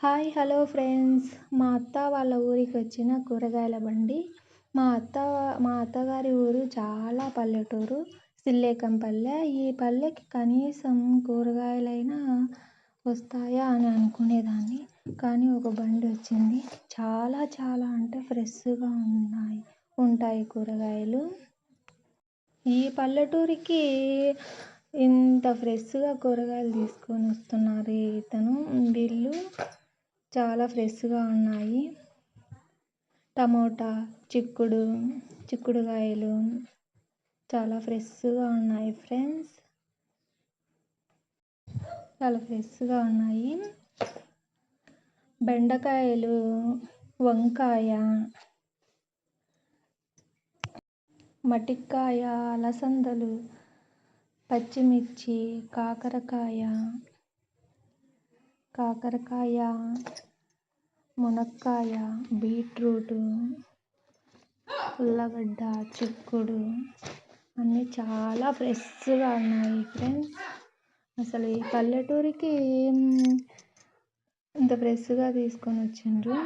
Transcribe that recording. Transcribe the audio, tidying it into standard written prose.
Hi hello friends, మా అత్త వాళ్ళ ఊరికి వచ్చిన కూరగాయల బండి. మా అత్తగారి ఊరు చాలా పల్లెటూరు, సిల్లేకంపల్లె. ఈ పల్లెకి కనీసం కూరగాయలైనా వస్తాయా అని అనుకునేదాన్ని, కానీ ఒక బండి వచ్చింది. చాలా చాలా అంటే ఫ్రెష్గా ఉంటాయి కూరగాయలు. ఈ పల్లెటూరికి ఇంత ఫ్రెష్గా కూరగాయలు తీసుకొని వస్తున్నారు వీళ్ళు. చాలా ఫ్రెష్గా ఉన్నాయి. టమోటా, చిక్కుడుకాయలు చాలా ఫ్రెష్గా ఉన్నాయి ఫ్రెండ్స్, చాలా ఫ్రెష్గా ఉన్నాయి. బెండకాయలు, వంకాయ, మటికాయ, అలసందలు, పచ్చిమిర్చి, కాకరకాయ, మునక్కాయ, బీట్రూటు, ఉల్లగడ్డ, చిక్కుడు అన్నీ చాలా ఫ్రెష్గా ఉన్నాయి ఫ్రెండ్స్. అసలు ఈ పల్లెటూరికి ఇంత ఫ్రెష్గా తీసుకొని వచ్చిండ్రు.